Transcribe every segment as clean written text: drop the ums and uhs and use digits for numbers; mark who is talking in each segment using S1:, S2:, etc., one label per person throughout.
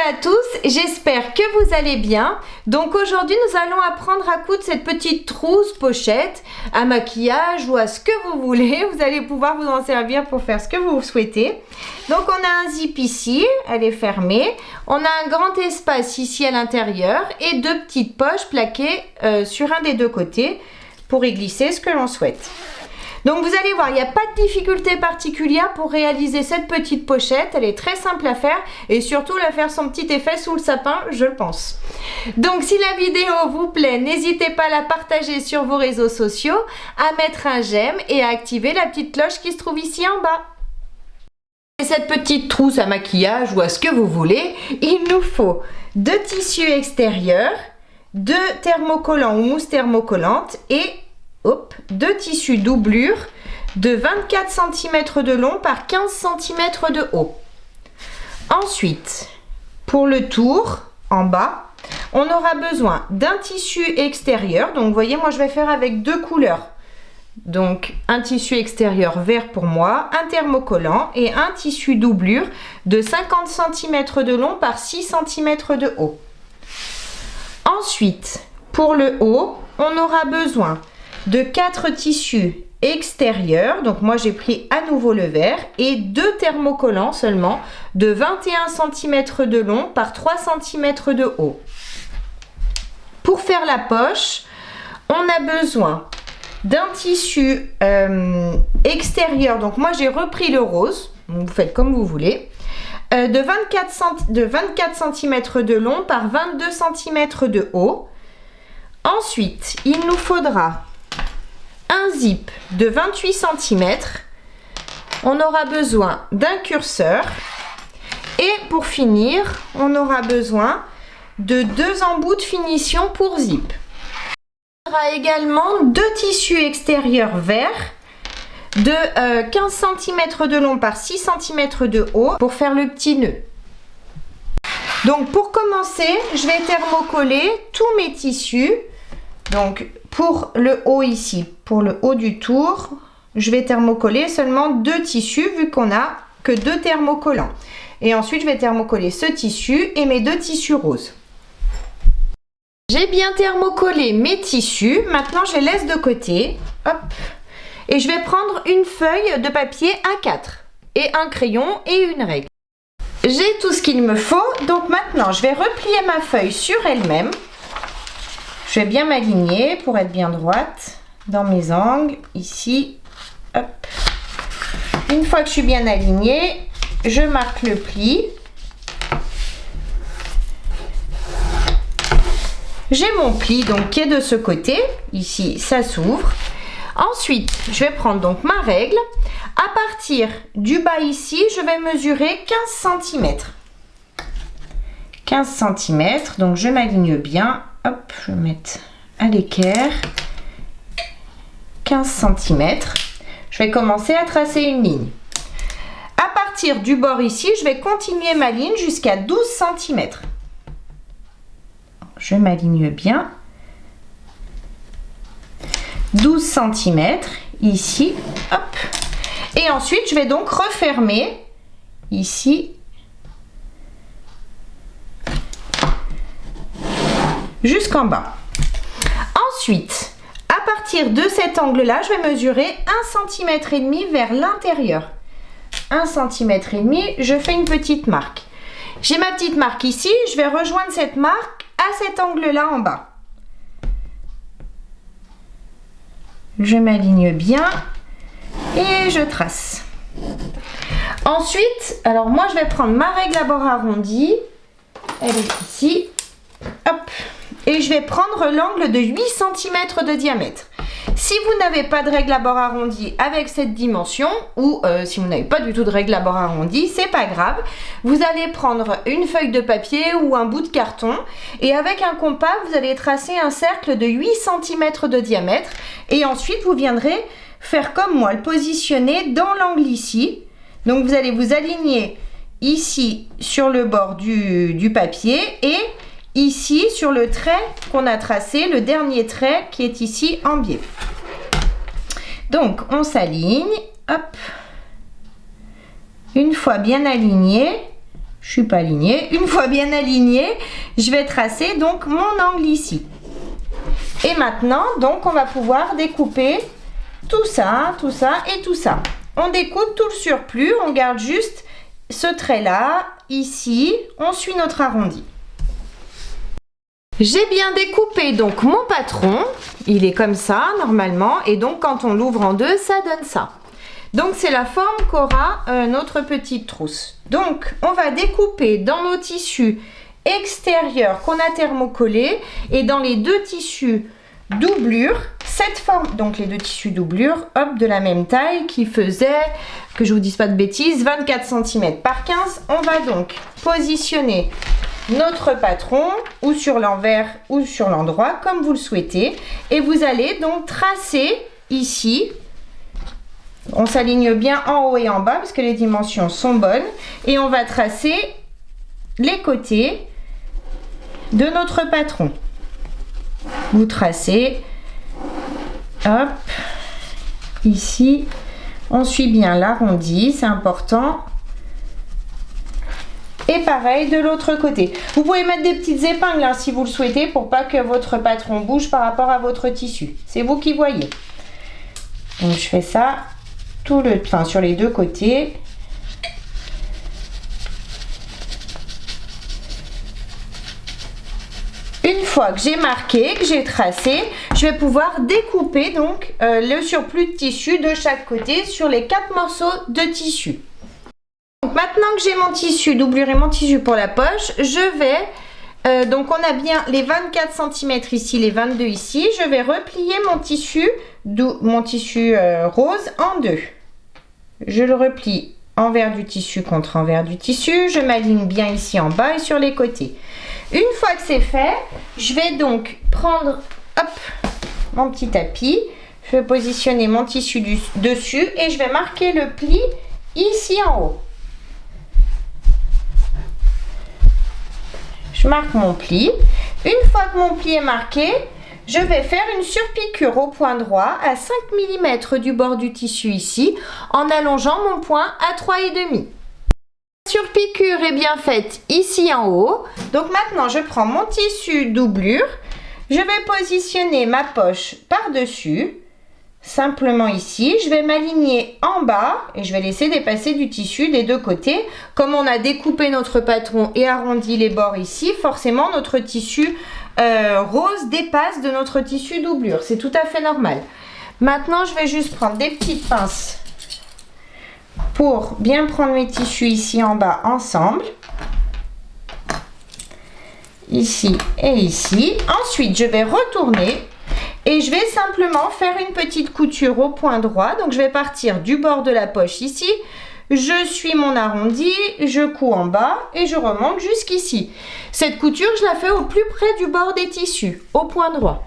S1: à tous, j'espère que vous allez bien. Donc aujourd'hui nous allons apprendre à coudre cette petite trousse pochette à maquillage ou à ce que vous voulez. Vous allez pouvoir vous en servir pour faire ce que vous souhaitez. Donc on a un zip ici, elle est fermée. On a un grand espace ici à l'intérieur et deux petites poches plaquées sur un des deux côtés pour y glisser ce que l'on souhaite. Donc vous allez voir, il n'y a pas de difficulté particulière pour réaliser cette petite pochette. Elle est très simple à faire et surtout elle va faire son petit effet sous le sapin, je pense. Donc si la vidéo vous plaît, n'hésitez pas à la partager sur vos réseaux sociaux, à mettre un j'aime et à activer la petite cloche qui se trouve ici en bas. Et cette petite trousse à maquillage ou à ce que vous voulez, il nous faut deux tissus extérieurs, deux thermocollants ou mousse thermocollante et deux tissus doublure de 24 cm de long par 15 cm de haut. Ensuite, pour le tour en bas, on aura besoin d'un tissu extérieur. Donc vous voyez, moi je vais faire avec deux couleurs. Donc un tissu extérieur vert pour moi, un thermocollant et un tissu doublure de 50 cm de long par 6 cm de haut. Ensuite, pour le haut, on aura besoin de 4 tissus extérieurs, donc moi j'ai pris à nouveau le vert, et deux thermocollants seulement de 21 cm de long par 3 cm de haut. Pour faire la poche, on a besoin d'un tissu extérieur, donc moi j'ai repris le rose, vous faites comme vous voulez, de 24 cm de long par 22 cm de haut. Ensuite, il nous faudra un zip de 28 cm, on aura besoin d'un curseur et pour finir, on aura besoin de deux embouts de finition pour zip. On aura également deux tissus extérieurs verts de 15 cm de long par 6 cm de haut pour faire le petit nœud. Donc pour commencer, je vais thermocoller tous mes tissus. Donc pour le haut ici, pour le haut du tour, je vais thermocoller seulement deux tissus vu qu'on n'a que deux thermocollants. Et ensuite je vais thermocoller ce tissu et mes deux tissus roses. J'ai bien thermocollé mes tissus, maintenant je les laisse de côté. Hop. Et je vais prendre une feuille de papier A4 et un crayon et une règle. J'ai tout ce qu'il me faut, donc maintenant je vais replier ma feuille sur elle-même. Je vais bien m'aligner pour être bien droite dans mes angles, ici. Hop. Une fois que je suis bien alignée, je marque le pli. J'ai mon pli donc qui est de ce côté, ici ça s'ouvre. Ensuite, je vais prendre donc ma règle. À partir du bas ici, je vais mesurer 15 cm. 15 cm, donc je m'aligne bien. Hop, je vais mettre à l'équerre. 15 cm. Je vais commencer à tracer une ligne. À partir du bord ici, je vais continuer ma ligne jusqu'à 12 cm. Je m'aligne bien. 12 cm ici. Hop. Et ensuite, je vais donc refermer ici jusqu'en bas. Ensuite, à partir de cet angle-là, je vais mesurer 1,5 cm vers l'intérieur. 1,5 cm, je fais une petite marque. J'ai ma petite marque ici, je vais rejoindre cette marque à cet angle-là en bas. Je m'aligne bien et je trace. Ensuite, alors moi je vais prendre ma règle à bord arrondi. Elle est ici. Hop. Et je vais prendre l'angle de 8 cm de diamètre. Si vous n'avez pas de règle à bord arrondi avec cette dimension, ou si vous n'avez pas du tout de règle à bord arrondi, c'est pas grave. Vous allez prendre une feuille de papier ou un bout de carton et avec un compas, vous allez tracer un cercle de 8 cm de diamètre et ensuite vous viendrez faire comme moi, le positionner dans l'angle ici. Donc vous allez vous aligner ici sur le bord du papier et ici sur le trait qu'on a tracé, le dernier trait qui est ici en biais. Donc on s'aligne, hop. Une fois bien aligné, Je suis pas alignée. Une fois bien alignée, je vais tracer donc mon angle ici. Et maintenant, donc, on va pouvoir découper tout ça et tout ça. On découpe tout le surplus, on garde juste ce trait-là, ici, on suit notre arrondi. J'ai bien découpé donc mon patron, il est comme ça normalement, et donc quand on l'ouvre en deux, ça donne ça. Donc c'est la forme qu'aura notre petite trousse. Donc on va découper dans nos tissus extérieurs qu'on a thermocollés et dans les deux tissus doublure, cette forme, donc les deux tissus doublure, hop, de la même taille qui faisait, que je vous dise pas de bêtises, 24 cm par 15. On va donc positionner notre patron ou sur l'envers ou sur l'endroit comme vous le souhaitez et vous allez donc tracer ici. On s'aligne bien en haut et en bas parce que les dimensions sont bonnes et on va tracer les côtés de notre patron. Vous tracez, hop, ici, on suit bien l'arrondi, c'est important. Et pareil de l'autre côté. Vous pouvez mettre des petites épingles hein, si vous le souhaitez pour pas que votre patron bouge par rapport à votre tissu. C'est vous qui voyez. Donc je fais ça sur les deux côtés. Une fois que j'ai marqué, que j'ai tracé, je vais pouvoir découper donc le surplus de tissu de chaque côté sur les 4 morceaux de tissu. Donc maintenant que j'ai mon tissu, doublure et mon tissu pour la poche, je vais, donc on a bien les 24 cm ici, les 22 ici, je vais replier mon tissu rose en deux. Je le replie envers du tissu contre envers du tissu, je m'aligne bien ici en bas et sur les côtés. Une fois que c'est fait, je vais donc prendre mon petit tapis, je vais positionner mon tissu dessus et je vais marquer le pli ici en haut. Je marque mon pli. Une fois que mon pli est marqué, je vais faire une surpiqûre au point droit à 5 mm du bord du tissu ici, en allongeant mon point à 3,5. La surpiqûre est bien faite ici en haut. Donc maintenant, je prends mon tissu doublure, je vais positionner ma poche par-dessus, simplement ici. Je vais m'aligner en bas et je vais laisser dépasser du tissu des deux côtés. Comme on a découpé notre patron et arrondi les bords ici, forcément notre tissu rose dépasse de notre tissu doublure. C'est tout à fait normal. Maintenant, je vais juste prendre des petites pinces pour bien prendre mes tissus ici en bas ensemble. Ici et ici. Ensuite, je vais retourner et je vais simplement faire une petite couture au point droit. Donc, je vais partir du bord de la poche ici. Je suis mon arrondi, je couds en bas et je remonte jusqu'ici. Cette couture, je la fais au plus près du bord des tissus, au point droit.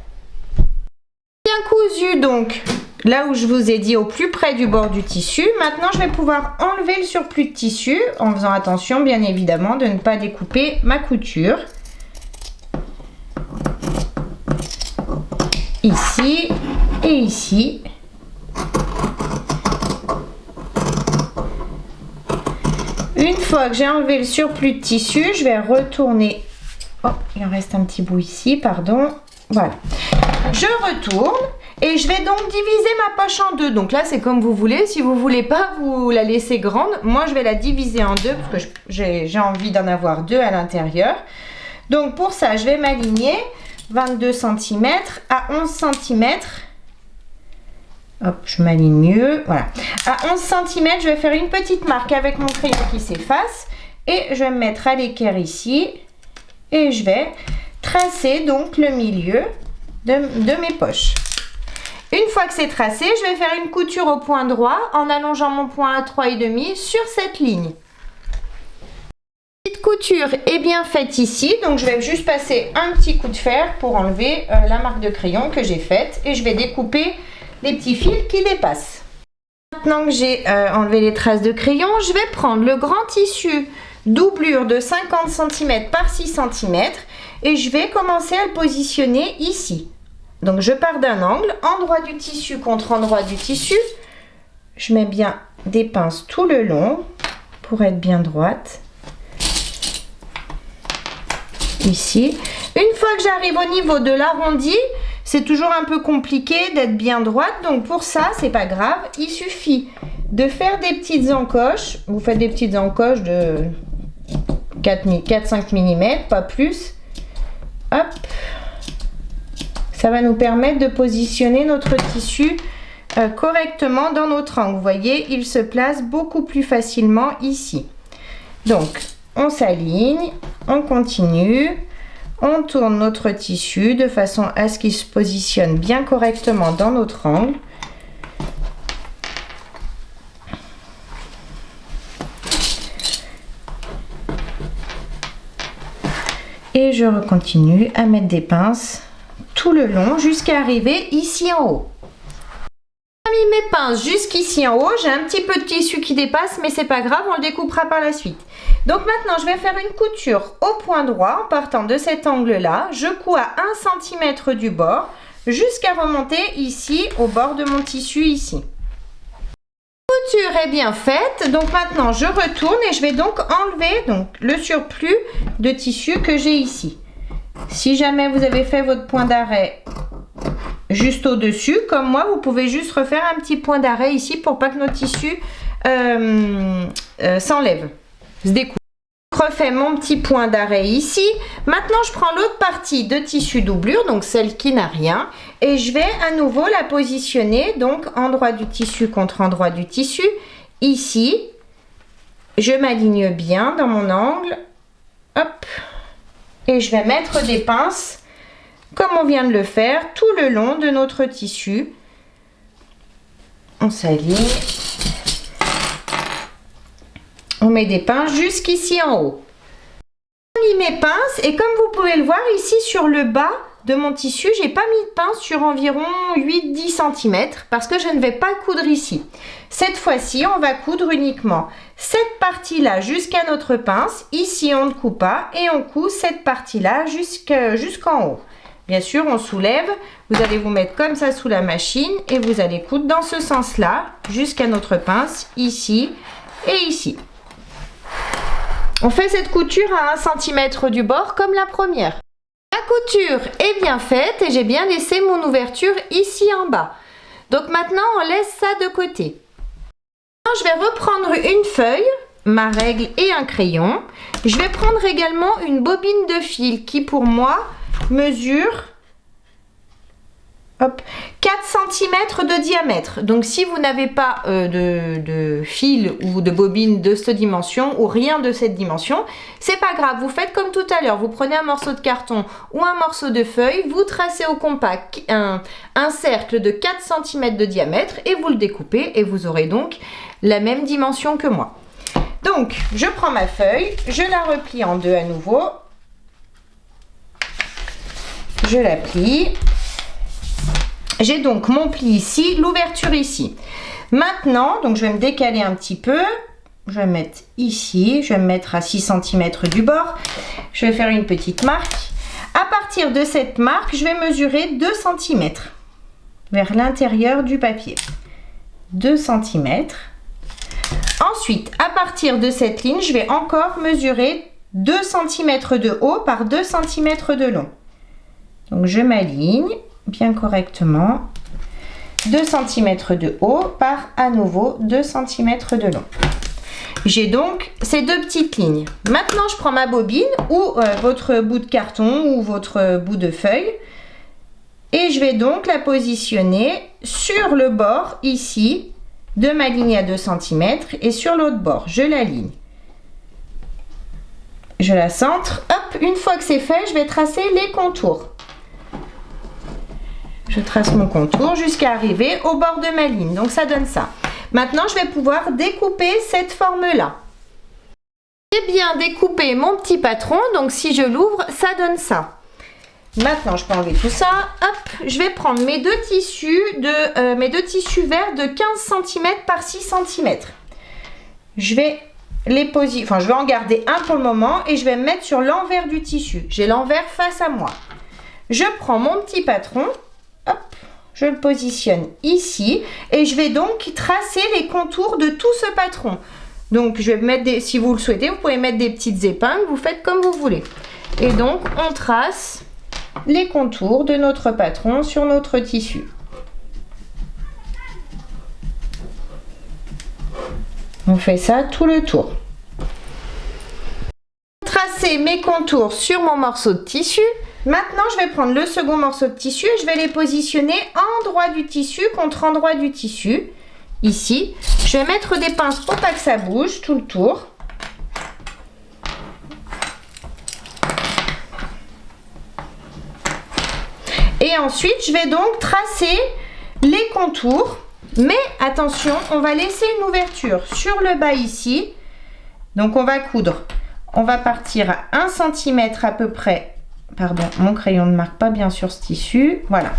S1: Bien cousu donc, là où je vous ai dit au plus près du bord du tissu. Maintenant, je vais pouvoir enlever le surplus de tissu en faisant attention, bien évidemment, de ne pas découper ma couture. Ici et ici. Une fois que j'ai enlevé le surplus de tissu, je vais retourner. Oh, il en reste un petit bout ici, pardon. Voilà. Je retourne et je vais donc diviser ma poche en deux. Donc là, c'est comme vous voulez. Si vous voulez pas vous la laisser grande, moi, je vais la diviser en deux parce que j'ai envie d'en avoir deux à l'intérieur. Donc pour ça, je vais m'aligner 22 cm à 11 cm. Hop, je m'aligne mieux. Voilà. À 11 cm, je vais faire une petite marque avec mon crayon qui s'efface. Et je vais me mettre à l'équerre ici. Et je vais tracer donc le milieu de mes poches. Une fois que c'est tracé, je vais faire une couture au point droit en allongeant mon point à 3,5 sur cette ligne. La petite couture est bien faite ici. Donc je vais juste passer un petit coup de fer pour enlever la marque de crayon que j'ai faite. Et je vais découper les petits fils qui dépassent. Maintenant que j'ai enlevé les traces de crayon, je vais prendre le grand tissu doublure de 50 cm par 6 cm et je vais commencer à le positionner ici. Donc je pars d'un angle, endroit du tissu contre endroit du tissu. Je mets bien des pinces tout le long pour être bien droite. ici. Une fois que j'arrive au niveau de l'arrondi, c'est toujours un peu compliqué d'être bien droite, donc pour ça, c'est pas grave, il suffit de faire des petites encoches. Vous faites des petites encoches de 4-5 mm, pas plus. Hop. Ça va nous permettre de positionner notre tissu correctement dans notre angle. Vous voyez, il se place beaucoup plus facilement ici. Donc, on s'aligne, on continue, on tourne notre tissu de façon à ce qu'il se positionne bien correctement dans notre angle. Et je continue à mettre des pinces tout le long jusqu'à arriver ici en haut. J'ai mis mes pinces jusqu'ici en haut, j'ai un petit peu de tissu qui dépasse, mais c'est pas grave, on le découpera par la suite. Donc maintenant, je vais faire une couture au point droit en partant de cet angle-là. Je couds à 1 cm du bord jusqu'à remonter ici au bord de mon tissu ici. La couture est bien faite, donc maintenant je retourne et je vais donc enlever le surplus de tissu que j'ai ici. Si jamais vous avez fait votre point d'arrêt juste au-dessus, comme moi, vous pouvez juste refaire un petit point d'arrêt ici pour pas que notre tissu s'enlève, se découpe. Je refais mon petit point d'arrêt ici. Maintenant, je prends l'autre partie de tissu doublure, donc celle qui n'a rien, et je vais à nouveau la positionner, donc endroit du tissu contre endroit du tissu. Ici, je m'aligne bien dans mon angle. Hop. Et je vais mettre des pinces, comme on vient de le faire, tout le long de notre tissu. On s'aligne. On met des pinces jusqu'ici en haut. J'ai mis mes pinces et comme vous pouvez le voir ici sur le bas de mon tissu, j'ai pas mis de pince sur environ 8-10 cm parce que je ne vais pas coudre ici. Cette fois-ci, on va coudre uniquement cette partie-là jusqu'à notre pince. Ici, on ne coupe pas et on coud cette partie-là jusqu'en haut. Bien sûr, on soulève. Vous allez vous mettre comme ça sous la machine et vous allez coudre dans ce sens-là jusqu'à notre pince, ici et ici. On fait cette couture à 1 cm du bord comme la première. La couture est bien faite et j'ai bien laissé mon ouverture ici en bas. Donc maintenant, on laisse ça de côté. Je vais reprendre une feuille, ma règle et un crayon. Je vais prendre également une bobine de fil qui pour moi mesure 4 cm de diamètre. Donc si vous n'avez pas de fil ou de bobine de cette dimension ou rien de cette dimension, c'est pas grave, vous faites comme tout à l'heure, vous prenez un morceau de carton ou un morceau de feuille, vous tracez au compas un cercle de 4 cm de diamètre et vous le découpez et vous aurez donc la même dimension que moi. Donc je prends ma feuille, je la replie en deux à nouveau, je la plie. J'ai donc mon pli ici, l'ouverture ici. Maintenant, donc je vais me décaler un petit peu. Je vais mettre ici, je vais me mettre à 6 cm du bord. Je vais faire une petite marque. À partir de cette marque, je vais mesurer 2 cm vers l'intérieur du papier. 2 cm. Ensuite, à partir de cette ligne, je vais encore mesurer 2 cm de haut par 2 cm de long. Donc je m'aligne bien correctement, 2 cm de haut par à nouveau 2 cm de long. J'ai donc ces deux petites lignes. Maintenant, je prends ma bobine ou votre bout de carton ou votre bout de feuille et je vais donc la positionner sur le bord ici de ma ligne à 2 cm et sur l'autre bord, je l'aligne. Je la centre. Hop, une fois que c'est fait, je vais tracer les contours. Je trace mon contour jusqu'à arriver au bord de ma ligne. Donc ça donne ça. Maintenant, je vais pouvoir découper cette forme-là. J'ai bien découpé mon petit patron. Donc si je l'ouvre, ça donne ça. Maintenant, je peux enlever tout ça. Hop, je vais prendre mes deux tissus verts de 15 cm par 6 cm. Je vais les poser, enfin je vais en garder un pour le moment et je vais me mettre sur l'envers du tissu. J'ai l'envers face à moi. Je prends mon petit patron. Hop, je le positionne ici et je vais donc tracer les contours de tout ce patron. Donc je vais mettre si vous le souhaitez, vous pouvez mettre des petites épingles, vous faites comme vous voulez. Et donc, on trace les contours de notre patron sur notre tissu. On fait ça tout le tour. Tracer mes contours sur mon morceau de tissu. Maintenant, je vais prendre le second morceau de tissu et je vais les positionner endroit du tissu contre endroit du tissu. Ici, je vais mettre des pinces pour pas que ça bouge tout le tour. Et ensuite, je vais donc tracer les contours. Mais attention, on va laisser une ouverture sur le bas ici. Donc, on va coudre. On va partir à 1 cm à peu près. Pardon, mon crayon ne marque pas bien sur ce tissu. Voilà.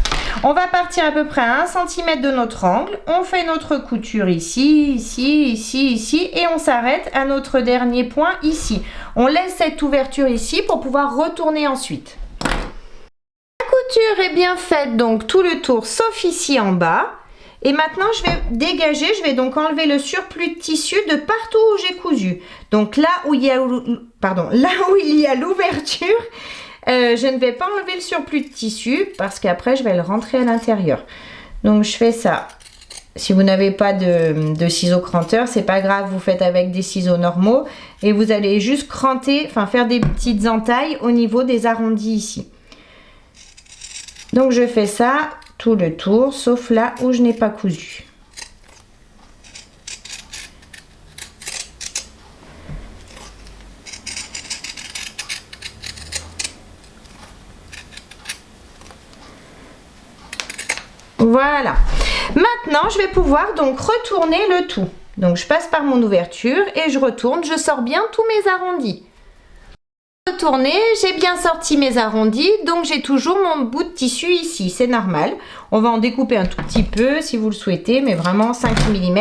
S1: On va partir à peu près à 1 cm de notre angle. On fait notre couture ici, ici, ici, ici. Et on s'arrête à notre dernier point ici. On laisse cette ouverture ici pour pouvoir retourner ensuite. La couture est bien faite, donc tout le tour, sauf ici en bas. Et maintenant, je vais dégager, je vais donc enlever le surplus de tissu de partout où j'ai cousu. Donc là où il y a, l'ouverture, je ne vais pas enlever le surplus de tissu parce qu'après, je vais le rentrer à l'intérieur. Donc, je fais ça. Si vous n'avez pas de ciseaux cranteurs, c'est pas grave, vous faites avec des ciseaux normaux et vous allez juste cranter, enfin faire des petites entailles au niveau des arrondis ici. Donc, je fais ça tout le tour, sauf là où je n'ai pas cousu. Voilà. Maintenant, je vais pouvoir donc retourner le tout. Donc, je passe par mon ouverture et je retourne. Je sors bien tous mes arrondis. Retourner, j'ai bien sorti mes arrondis, donc j'ai toujours mon bout de tissu ici, c'est normal. On va en découper un tout petit peu si vous le souhaitez, mais vraiment 5 mm.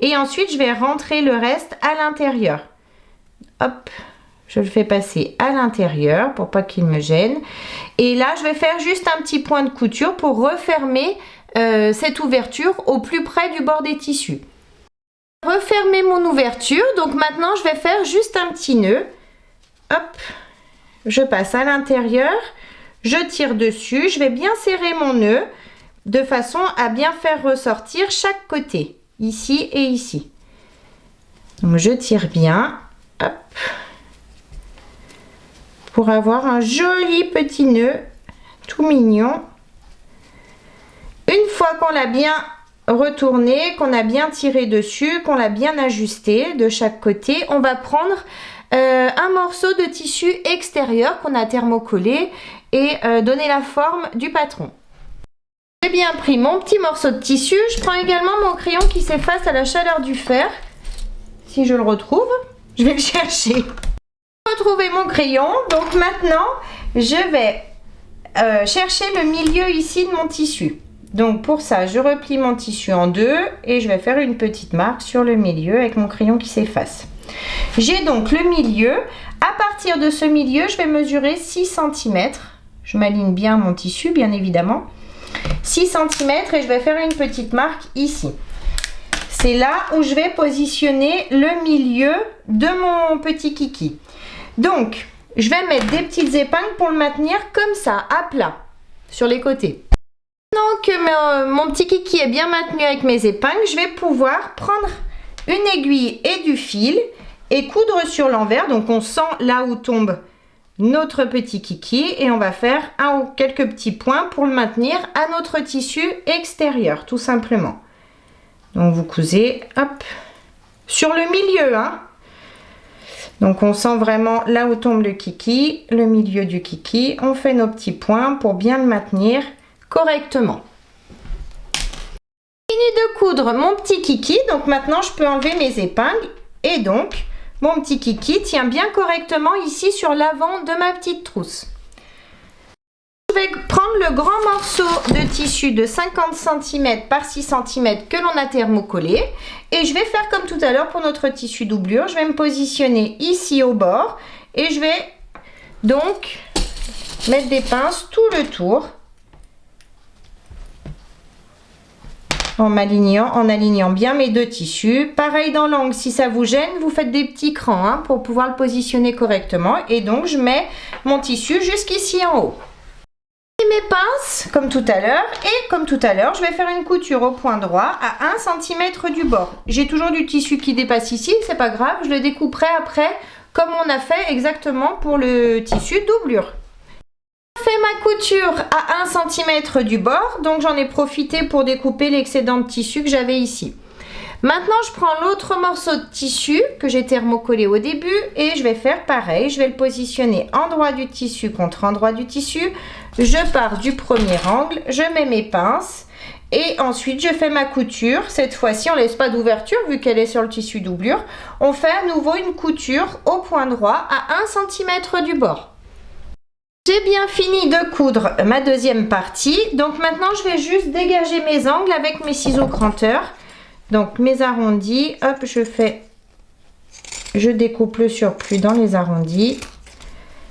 S1: Et ensuite, je vais rentrer le reste à l'intérieur. Hop, je le fais passer à l'intérieur pour pas qu'il me gêne. Et là, je vais faire juste un petit point de couture pour refermer cette ouverture au plus près du bord des tissus. Refermer mon ouverture, donc maintenant, je vais faire juste un petit nœud. Hop, je passe à l'intérieur, je tire dessus, je vais bien serrer mon nœud de façon à bien faire ressortir chaque côté, ici et ici. Donc je tire bien, hop, pour avoir un joli petit nœud tout mignon. Une fois qu'on l'a bien retourné, qu'on a bien tiré dessus, qu'on l'a bien ajusté de chaque côté, on va prendre un morceau de tissu extérieur qu'on a thermocollé et donner la forme du patron. J'ai bien pris mon petit morceau de tissu. Je prends également mon crayon qui s'efface à la chaleur du fer. Si je le retrouve, je vais le chercher. Retrouver mon crayon. Donc maintenant, je vais chercher le milieu ici de mon tissu. Donc pour ça, je replie mon tissu en deux et je vais faire une petite marque sur le milieu avec mon crayon qui s'efface. J'ai donc le milieu. À partir de ce milieu, je vais mesurer 6 cm. Je m'aligne bien mon tissu, bien évidemment. 6 cm et je vais faire une petite marque ici. C'est là où je vais positionner le milieu de mon petit kiki. Donc, je vais mettre des petites épingles pour le maintenir comme ça, à plat, sur les côtés. Maintenant que mon petit kiki est bien maintenu avec mes épingles, je vais pouvoir prendre une aiguille et du fil et coudre sur l'envers. Donc on sent là où tombe notre petit kiki et on va faire un ou quelques petits points pour le maintenir à notre tissu extérieur, tout simplement. Donc vous cousez, hop, sur le milieu, hein. Donc on sent vraiment là où tombe le kiki, le milieu du kiki. On fait nos petits points pour bien le maintenir correctement. Fini de coudre mon petit kiki, donc maintenant je peux enlever mes épingles et donc mon petit kiki tient bien correctement ici sur l'avant de ma petite trousse. Je vais prendre le grand morceau de tissu de 50 cm par 6 cm que l'on a thermocollé et je vais faire comme tout à l'heure pour notre tissu doublure. Je vais me positionner ici au bord et je vais donc mettre des pinces tout le tour en alignant bien mes deux tissus. Pareil dans l'angle, si ça vous gêne, vous faites des petits crans hein, pour pouvoir le positionner correctement. Et donc, je mets mon tissu jusqu'ici en haut. Mes pinces comme tout à l'heure et comme tout à l'heure je vais faire une couture au point droit à 1 cm du bord. J'ai toujours du tissu qui dépasse ici, c'est pas grave, je le découperai après comme on a fait exactement pour le tissu doublure. Je fais ma couture à 1 cm du bord, donc j'en ai profité pour découper l'excédent de tissu que j'avais ici. Maintenant, je prends l'autre morceau de tissu que j'ai thermocollé au début et je vais faire pareil. Je vais le positionner endroit du tissu contre endroit du tissu. Je pars du premier angle, je mets mes pinces et ensuite je fais ma couture. Cette fois-ci, on ne laisse pas d'ouverture vu qu'elle est sur le tissu doublure. On fait à nouveau une couture au point droit à 1 cm du bord. J'ai bien fini de coudre ma deuxième partie. Donc maintenant, je vais juste dégager mes angles avec mes ciseaux cranteurs. Donc mes arrondis, hop, je découpe le surplus dans les arrondis.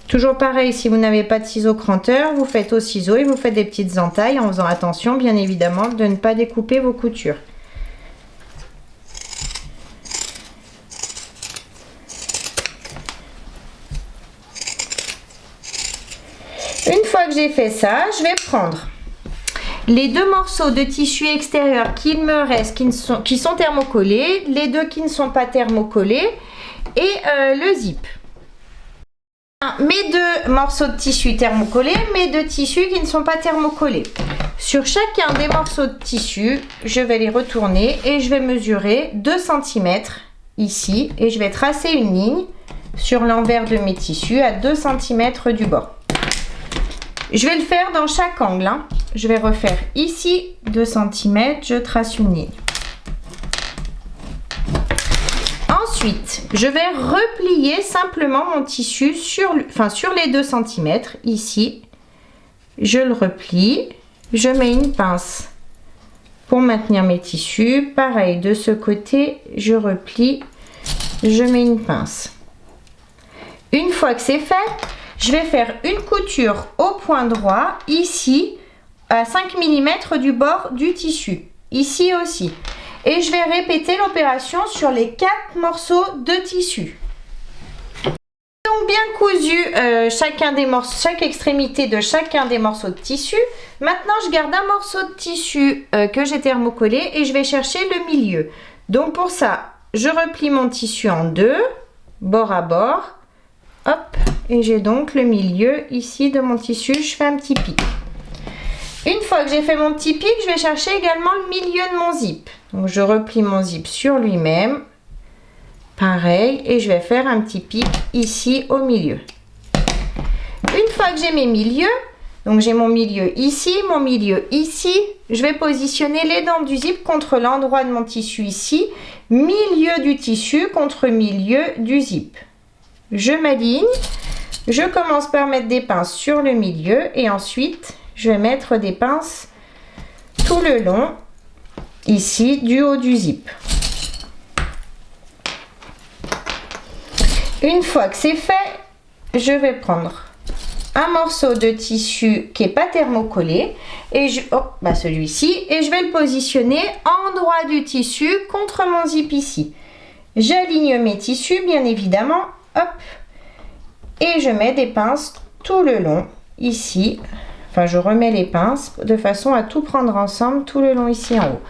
S1: Toujours pareil, si vous n'avez pas de ciseaux cranteurs, vous faites au ciseau et vous faites des petites entailles en faisant attention bien évidemment de ne pas découper vos coutures. Une fois que j'ai fait ça, je vais prendre les deux morceaux de tissu extérieur qu'il me reste, qui sont thermocollés, les deux qui ne sont pas thermocollés et le zip. Mes deux morceaux de tissu thermocollés, mes deux tissus qui ne sont pas thermocollés. Sur chacun des morceaux de tissu, je vais les retourner et je vais mesurer 2 cm ici et je vais tracer une ligne sur l'envers de mes tissus à 2 cm du bord. Je vais le faire dans chaque angle. Hein. Je vais refaire ici 2 cm, je trace une ligne. Ensuite, je vais replier simplement mon tissu sur les 2 cm. Ici, je le replie. Je mets une pince pour maintenir mes tissus. Pareil, de ce côté, je replie. Je mets une pince. Une fois que c'est fait, je vais faire une couture au point droit, ici, à 5 mm du bord du tissu. Ici aussi. Et je vais répéter l'opération sur les 4 morceaux de tissu. Donc bien cousu chaque extrémité de chacun des morceaux de tissu. Maintenant, je garde un morceau de tissu que j'ai thermocollé et je vais chercher le milieu. Donc pour ça, je replie mon tissu en deux, bord à bord. Hop, et j'ai donc le milieu ici de mon tissu, je fais un petit pic. Une fois que j'ai fait mon petit pic, je vais chercher également le milieu de mon zip. Donc je replie mon zip sur lui-même, pareil, et je vais faire un petit pic ici au milieu. Une fois que j'ai mes milieux, donc j'ai mon milieu ici, je vais positionner les dents du zip contre l'endroit de mon tissu ici, milieu du tissu contre milieu du zip. Je m'aligne, je commence par mettre des pinces sur le milieu et ensuite je vais mettre des pinces tout le long, ici, du haut du zip. Une fois que c'est fait, je vais prendre un morceau de tissu qui n'est pas thermocollé, et celui-ci, et je vais le positionner en droit du tissu contre mon zip ici. J'aligne mes tissus, bien évidemment. Hop, et je mets des pinces tout le long ici, je remets les pinces de façon à tout prendre ensemble tout le long ici en haut.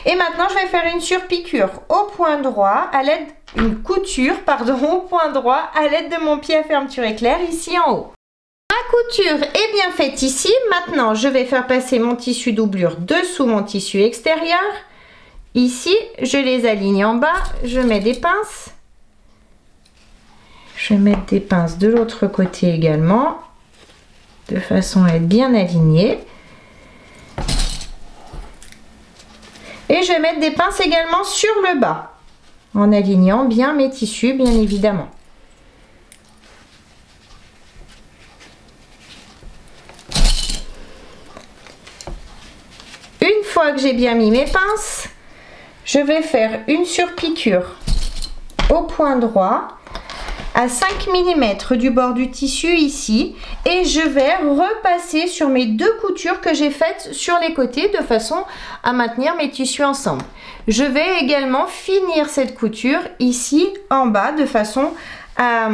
S1: Et maintenant je vais faire une surpiqûre au point droit à l'aide au point droit à l'aide de mon pied à fermeture éclair ici en haut. Ma couture est bien faite ici. Maintenant je vais faire passer mon tissu doublure dessous mon tissu extérieur. Ici je les aligne en bas, je mets des pinces. Je vais mettre des pinces de l'autre côté également, de façon à être bien alignée. Et je vais mettre des pinces également sur le bas, en alignant bien mes tissus, bien évidemment. Une fois que j'ai bien mis mes pinces, je vais faire une surpiqûre au point droit à 5 mm du bord du tissu ici et je vais repasser sur mes deux coutures que j'ai faites sur les côtés de façon à maintenir mes tissus ensemble. Je vais également finir cette couture ici en bas de façon à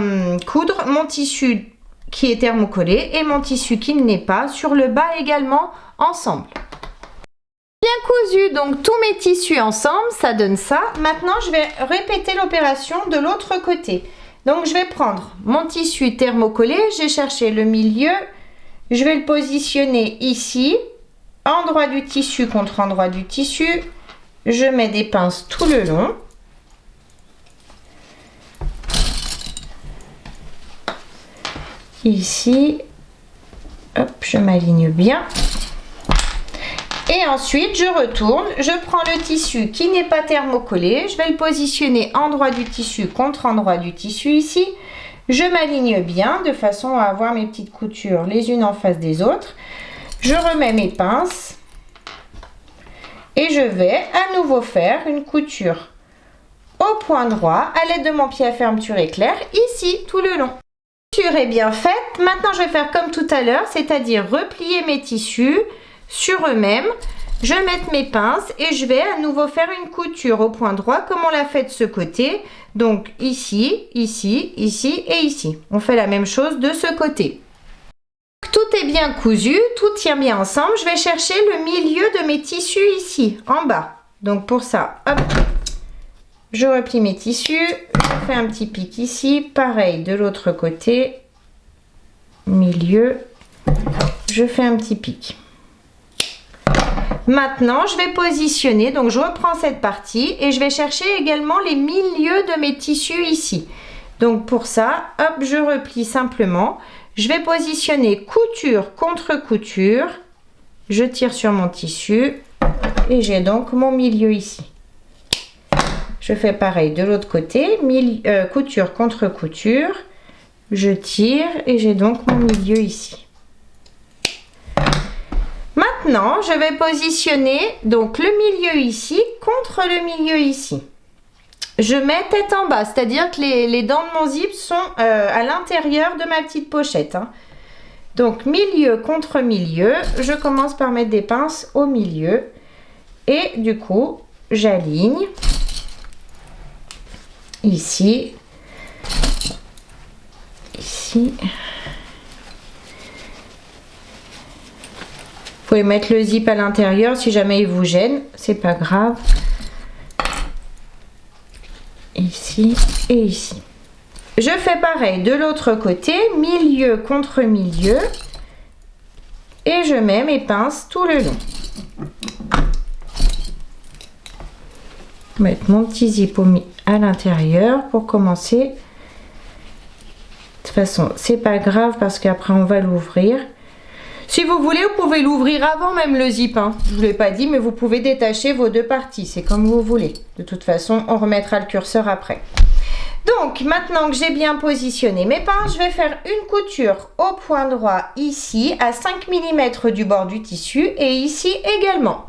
S1: coudre mon tissu qui est thermocollé et mon tissu qui ne l'est pas sur le bas également ensemble. Bien cousu donc tous mes tissus ensemble, ça donne ça. Maintenant je vais répéter l'opération de l'autre côté. Donc je vais prendre mon tissu thermocollé, j'ai cherché le milieu, je vais le positionner ici, endroit du tissu contre endroit du tissu, je mets des pinces tout le long. Ici, hop, je m'aligne bien. Et ensuite, je retourne, je prends le tissu qui n'est pas thermocollé, je vais le positionner endroit du tissu contre endroit du tissu ici. Je m'aligne bien de façon à avoir mes petites coutures les unes en face des autres. Je remets mes pinces et je vais à nouveau faire une couture au point droit à l'aide de mon pied à fermeture éclair ici tout le long. La couture est bien faite. Maintenant, je vais faire comme tout à l'heure, c'est-à-dire replier mes tissus sur eux-mêmes. Je vais mettre mes pinces et je vais à nouveau faire une couture au point droit comme on l'a fait de ce côté. Donc ici, ici, ici et ici. On fait la même chose de ce côté. Tout est bien cousu, tout tient bien ensemble. Je vais chercher le milieu de mes tissus ici, en bas. Donc pour ça, hop, je replie mes tissus, je fais un petit pic ici, pareil de l'autre côté, milieu, je fais un petit pic. Maintenant, je vais positionner, donc je reprends cette partie et je vais chercher également les milieux de mes tissus ici. Donc pour ça, hop, je replie simplement. Je vais positionner couture contre couture. Je tire sur mon tissu et j'ai donc mon milieu ici. Je fais pareil de l'autre côté, couture contre couture. Je tire et j'ai donc mon milieu ici. Maintenant, je vais positionner donc le milieu ici contre le milieu ici. Je mets tête en bas, c'est-à-dire que les dents de mon zip sont à l'intérieur de ma petite pochette. Donc milieu contre milieu, je commence par mettre des pinces au milieu et du coup, j'aligne ici, ici. Vous pouvez mettre le zip à l'intérieur si jamais il vous gêne, c'est pas grave. Ici et ici. Je fais pareil de l'autre côté, milieu contre milieu. Et je mets mes pinces tout le long. Mettre mon petit zip à l'intérieur pour commencer. De toute façon, c'est pas grave parce qu'après on va l'ouvrir. Si vous voulez, vous pouvez l'ouvrir avant même le zip. Je ne vous l'ai pas dit, mais vous pouvez détacher vos deux parties. C'est comme vous voulez. De toute façon, on remettra le curseur après. Donc, maintenant que j'ai bien positionné mes pinces, je vais faire une couture au point droit ici, à 5 mm du bord du tissu et ici également.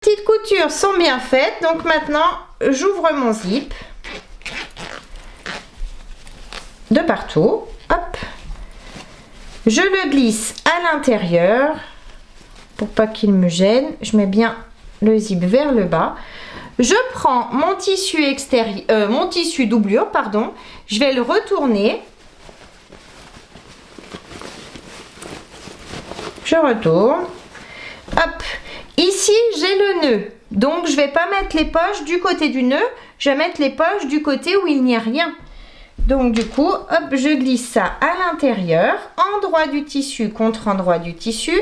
S1: Les petites coutures sont bien faites. Donc maintenant, j'ouvre mon zip de partout. Hop. Je le glisse à l'intérieur pour pas qu'il me gêne. Je mets bien le zip vers le bas. Je prends mon tissu extérieur, mon tissu doublure, pardon. Je vais le retourner. Je retourne. Hop. Ici, j'ai le nœud. Donc, je vais pas mettre les poches du côté du nœud. Je vais mettre les poches du côté où il n'y a rien. Donc du coup, hop, je glisse ça à l'intérieur, endroit du tissu contre endroit du tissu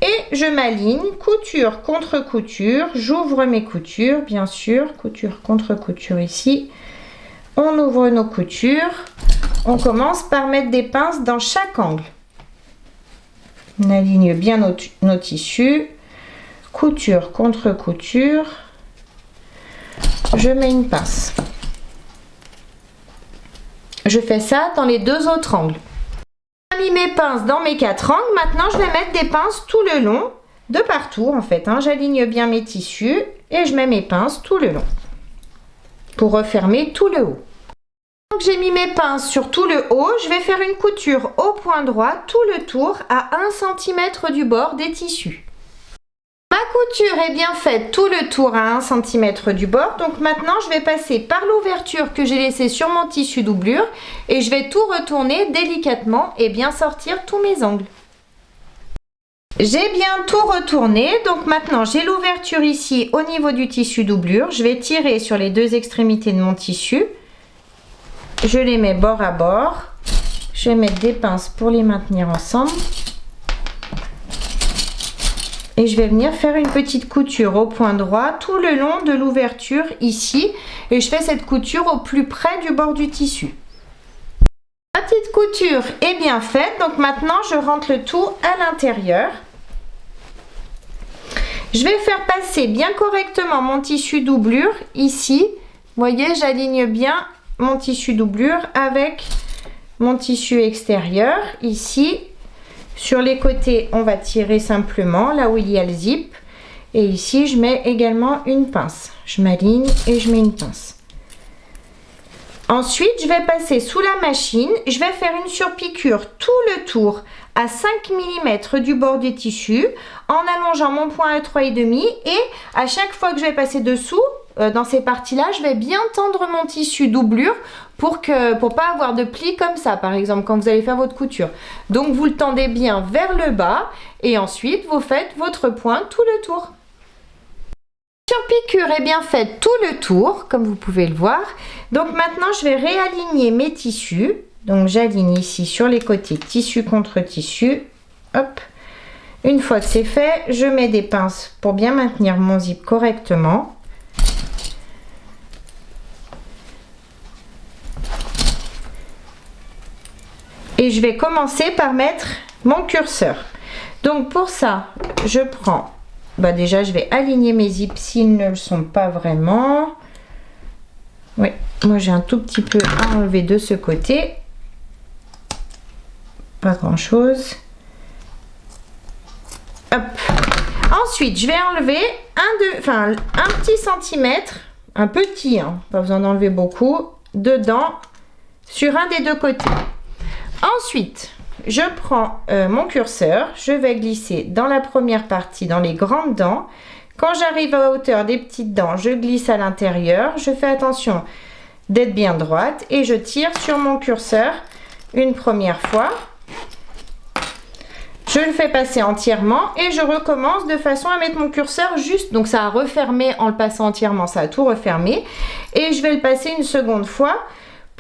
S1: et je m'aligne couture contre couture. J'ouvre mes coutures, bien sûr, couture contre couture ici. On ouvre nos coutures. On commence par mettre des pinces dans chaque angle. On aligne bien nos tissus. Couture contre couture. Je mets une pince. Je fais ça dans les deux autres angles. J'ai mis mes pinces dans mes 4 angles. Maintenant, je vais mettre des pinces tout le long, de partout en fait. J'aligne bien mes tissus et je mets mes pinces tout le long pour refermer tout le haut. Donc j'ai mis mes pinces sur tout le haut, je vais faire une couture au point droit tout le tour à 1 cm du bord des tissus. Ma couture est bien faite tout le tour à 1 cm du bord, donc maintenant je vais passer par l'ouverture que j'ai laissée sur mon tissu doublure et je vais tout retourner délicatement et bien sortir tous mes angles. J'ai bien tout retourné, donc maintenant j'ai l'ouverture ici au niveau du tissu doublure, je vais tirer sur les deux extrémités de mon tissu, je les mets bord à bord, je vais mettre des pinces pour les maintenir ensemble. Et je vais venir faire une petite couture au point droit tout le long de l'ouverture ici. Et je fais cette couture au plus près du bord du tissu. Ma petite couture est bien faite. Donc maintenant, je rentre le tout à l'intérieur. Je vais faire passer bien correctement mon tissu doublure ici. Vous voyez, j'aligne bien mon tissu doublure avec mon tissu extérieur ici. Sur les côtés, on va tirer simplement là où il y a le zip. Et ici, je mets également une pince. Je m'aligne et je mets une pince. Ensuite, je vais passer sous la machine. Je vais faire une surpiqûre tout le tour à 5 mm du bord du tissu en allongeant mon point à 3,5 et à chaque fois que je vais passer dessous, dans ces parties-là, je vais bien tendre mon tissu doublure pour pas avoir de plis comme ça, par exemple, quand vous allez faire votre couture. Donc, vous le tendez bien vers le bas et ensuite, vous faites votre point tout le tour. La surpiqûre est bien faite tout le tour, comme vous pouvez le voir. Donc, maintenant, je vais réaligner mes tissus. Donc, j'aligne ici sur les côtés, tissu contre tissu. Hop. Une fois que c'est fait, je mets des pinces pour bien maintenir mon zip correctement. Et je vais commencer par mettre mon curseur. Donc pour ça, je prends, déjà je vais aligner mes zips s'ils ne le sont pas vraiment. Oui, moi j'ai un tout petit peu à enlever de ce côté. Pas grand chose. Hop. Ensuite, je vais enlever un petit centimètre, un petit, hein, pas besoin d'enlever beaucoup, dedans, sur un des deux côtés. Ensuite, je prends mon curseur, je vais glisser dans la première partie, dans les grandes dents. Quand j'arrive à la hauteur des petites dents, je glisse à l'intérieur. Je fais attention d'être bien droite et je tire sur mon curseur une première fois. Je le fais passer entièrement et je recommence de façon à mettre mon curseur juste. Donc ça a refermé en le passant entièrement, ça a tout refermé. Et je vais le passer une seconde fois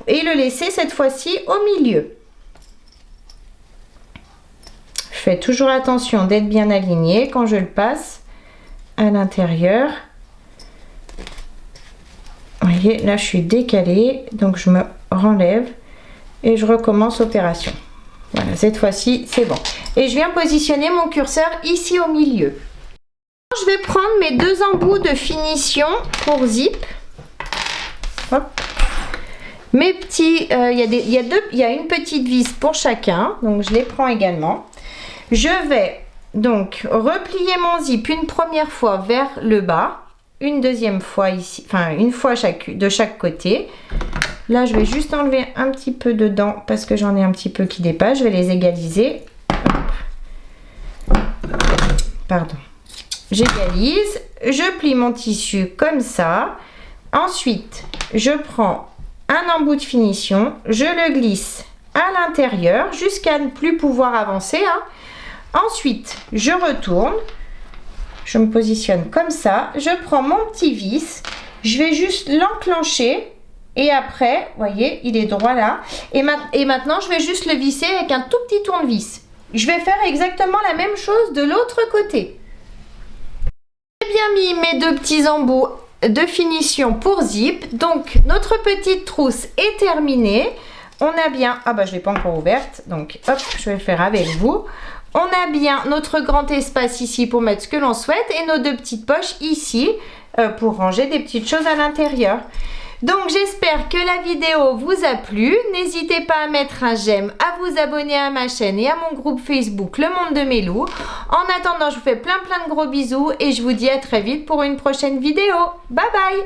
S1: et le laisser cette fois-ci au milieu. Je fais toujours attention d'être bien aligné quand je le passe à l'intérieur. Vous voyez, là je suis décalée, donc je me renlève et je recommence opération. Voilà, cette fois-ci c'est bon. Et je viens positionner mon curseur ici au milieu. Je vais prendre mes deux embouts de finition pour zip. Hop. Mes petits, il y a une petite vis pour chacun, donc je les prends également. Je vais donc replier mon zip une première fois vers le bas, une deuxième fois ici, une fois de chaque côté. Là, je vais juste enlever un petit peu dedans parce que j'en ai un petit peu qui dépasse. Je vais les égaliser. Pardon. J'égalise. Je plie mon tissu comme ça. Ensuite, je prends un embout de finition. Je le glisse à l'intérieur jusqu'à ne plus pouvoir avancer. Ensuite, je retourne. Je me positionne comme ça. Je prends mon petit vis. Je vais juste l'enclencher. Et après, vous voyez, il est droit là. Et maintenant, je vais juste le visser avec un tout petit tournevis. Je vais faire exactement la même chose de l'autre côté. J'ai bien mis mes deux petits embouts de finition pour zip. Donc, notre petite trousse est terminée. On a bien... je ne l'ai pas encore ouverte. Donc, hop, je vais le faire avec vous. On a bien notre grand espace ici pour mettre ce que l'on souhaite. Et nos deux petites poches ici pour ranger des petites choses à l'intérieur. Donc j'espère que la vidéo vous a plu. N'hésitez pas à mettre un j'aime, à vous abonner à ma chaîne et à mon groupe Facebook Le Monde de Mélou. En attendant, je vous fais plein de gros bisous et je vous dis à très vite pour une prochaine vidéo. Bye bye!